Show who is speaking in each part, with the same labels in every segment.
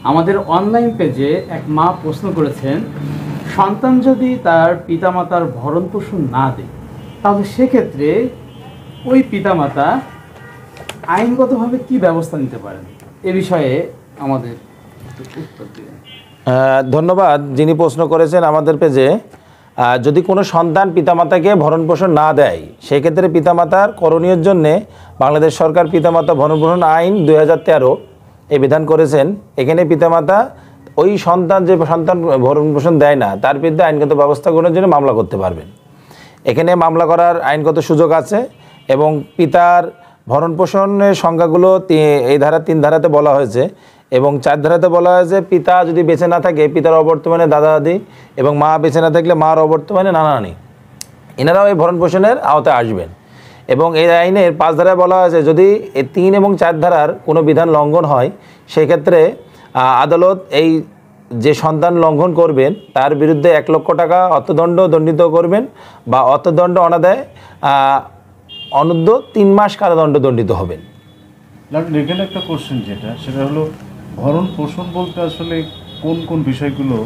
Speaker 1: আমাদের অনলাইন পেজে এক মা প্রশ্ন করেছেন, সন্তান যদি তার পিতামাতার ভরণ পোষণ না দেয় তাহলে সেক্ষেত্রে ওই পিতামাতা আইনগতভাবে কি ব্যবস্থা নিতে পারেন, এ বিষয়ে আমাদের উত্তর দিবেন।
Speaker 2: ধন্যবাদ। যিনি প্রশ্ন করেছেন আমাদের পেজে, যদি কোনো সন্তান পিতামাতাকে ভরণ পোষণ না দেয় সেক্ষেত্রে পিতামাতার করণীয়ের জন্যে বাংলাদেশ সরকার পিতামাতা ভরণ পোষণ আইন 2013 এই বিধান করেছেন। এখানে পিতামাতা ওই সন্তান যে সন্তান ভরণ পোষণ দেয় না তার বিরুদ্ধে আইনগত ব্যবস্থা গ্রহণের জন্য মামলা করতে পারবেন। এখানে মামলা করার আইনগত সুযোগ আছে এবং পিতার ভরণ পোষণের সংখ্যাগুলো এই ধারা 3 ধারাতে বলা হয়েছে এবং 4 ধারাতে বলা হয়েছে পিতা যদি বেঁচে না থাকে পিতার অবর্তমানে দাদা দাদি এবং মা বেঁচে না থাকলে মার অবর্তমানে নানা নানি, এনারাও এই ভরণ পোষণের আওতায় আসবেন। এবং এই আইনের 5 ধারায় বলা হয়েছে যদি এই 3 এবং 4 ধারার কোনো বিধান লঙ্ঘন হয় সেক্ষেত্রে আদালত এই যে সন্তান লঙ্ঘন করবেন তার বিরুদ্ধে 1 লক্ষ টাকা অর্থদণ্ড দণ্ডিত করবেন বা অর্থদণ্ড অনাদায় অনূর্ধ্ব 3 মাস কারাদণ্ড দণ্ডিত হবেন।
Speaker 3: এখানে একটা কোশ্চেন সেটা হলো ভরণ পোষণ বলতে আসলে কোন কোন বিষয়গুলো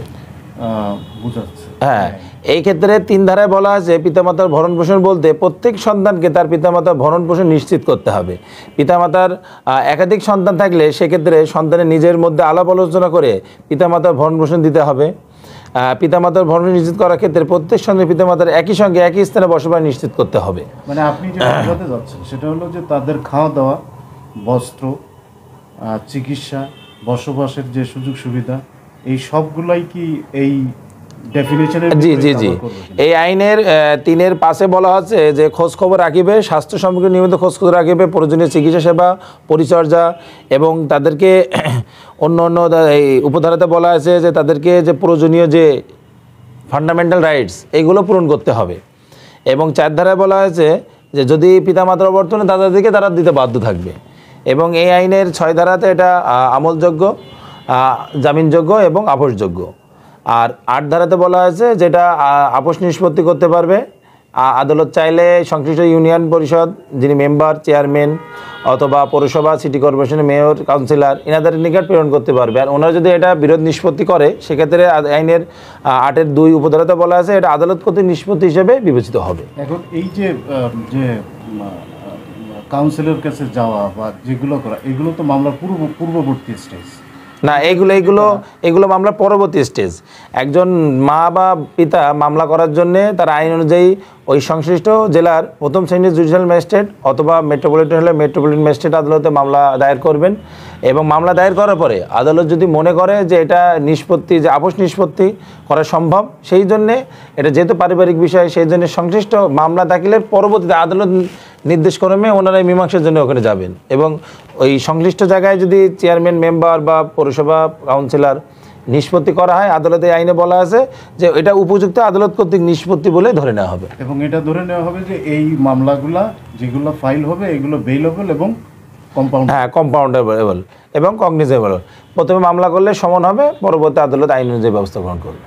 Speaker 3: বোঝাচ্ছে?
Speaker 2: হ্যাঁ, এই ক্ষেত্রে 3 ধারায় বলা আছে পিতামাতার ভরণ পোষণ বলতে প্রত্যেক সন্তানকে তার পিতামাতার ভরণ পোষণ নিশ্চিত করতে হবে। পিতামাতার একাধিক সন্তান থাকলে সেক্ষেত্রে সন্তানের নিজের মধ্যে আলাপ আলোচনা করে পিতামাতার ভরণ পোষণ দিতে হবে। পিতামাতার ভরণ নিশ্চিত করার ক্ষেত্রে প্রত্যেক সঙ্গে পিতামাতার একই সঙ্গে একই স্থানে বসবাস নিশ্চিত করতে হবে।
Speaker 3: মানে আপনি যে বোঝাতে যাচ্ছেন সেটা হলো যে তাদের খাওয়া দাওয়া, বস্ত্র, চিকিৎসা, বসবাসের যে সুযোগ সুবিধা এই সবগুলাই কি এই ডেফিনিশনের?
Speaker 2: জি জি জি, এই আইনের 3-এর 5-এ বলা হচ্ছে যে খোঁজ খবর রাখিবে, স্বাস্থ্য সম্পর্কে নিয়মিত খোঁজ খবর রাখিবে, প্রয়োজনীয় চিকিৎসা সেবা পরিচর্যা এবং তাদেরকে অন্য অন্য এই উপধারাতে বলা আছে যে তাদেরকে যে প্রয়োজনীয় যে ফান্ডামেন্টাল রাইটস এইগুলো পূরণ করতে হবে। এবং 4 ধারায় বলা হয়েছে যে যদি পিতামাতার অবর্তমানে দাদাদিকে তারা দিতে বাধ্য থাকবে। এবং এই আইনের 6 ধারাতে এটা আমলযোগ্য, জামিনযোগ্য এবং আপোষযোগ্য। আর 8 ধারাতে বলা হয়েছে যেটা আপোষ নিষ্পত্তি করতে পারবে আদালত চাইলে সংশ্লিষ্ট ইউনিয়ন পরিষদ যিনি মেম্বার, চেয়ারম্যান অথবা পৌরসভা, সিটি কর্পোরেশনের মেয়র, কাউন্সিলর এনাদের নিকট প্রেরণ করতে পারবে। আর ওনারা যদি এটা বিরোধ নিষ্পত্তি করে সেক্ষেত্রে আইনের 8-এর 2 উপধারাতে বলা আছে এটা আদালত কর্তৃক নিষ্পত্তি হিসেবে বিবেচিত হবে।
Speaker 3: এখন এই যে কাউন্সিলের কাছে যাওয়া বা যেগুলো করা এগুলো তো মামলার পূর্ববর্তী স্টেজ
Speaker 2: না, এগুলো মামলার পরবর্তী স্টেজ। একজন মা বা পিতা মামলা করার জন্যে তার আইন অনুযায়ী ওই সংশ্লিষ্ট জেলার প্রথম শ্রেণীর জুডিশিয়াল ম্যাজিস্ট্রেট অথবা মেট্রোপলিটন হলে মেট্রোপলিটন ম্যাজিস্ট্রেট আদালতে মামলা দায়ের করবেন। এবং মামলা দায়ের করার পরে আদালত যদি মনে করে যে এটা নিষ্পত্তি, যে আপোষ নিষ্পত্তি করা সম্ভব, সেই জন্যে এটা যেহেতু পারিবারিক বিষয় সেই জন্য সংশ্লিষ্ট মামলা দাখিলের পরবর্তীতে আদালত নির্দেশ ক্রমে ওনারা মীমাংসার জন্য ওখানে যাবেন। এবং ওই সংশ্লিষ্ট জায়গায় যদি চেয়ারম্যান, মেম্বার বা পৌরসভা, কাউন্সিলর নিষ্পত্তি করা হয় আদালতে আইনে বলা আছে যে এটা উপযুক্ত আদালত কর্তৃক নিষ্পত্তি বলে ধরে নেওয়া হবে।
Speaker 3: এবং এটা ধরে নেওয়া হবে যে এই মামলাগুলা যেগুলো ফাইল হবে এগুলো বেইলেবল এবং
Speaker 2: কম্পাউন্ডেবল এবং কগনিজেবল। প্রথমে মামলা করলে সমন হবে, পরবর্তী আদালত আইন অনুযায়ী ব্যবস্থা গ্রহণ করবে।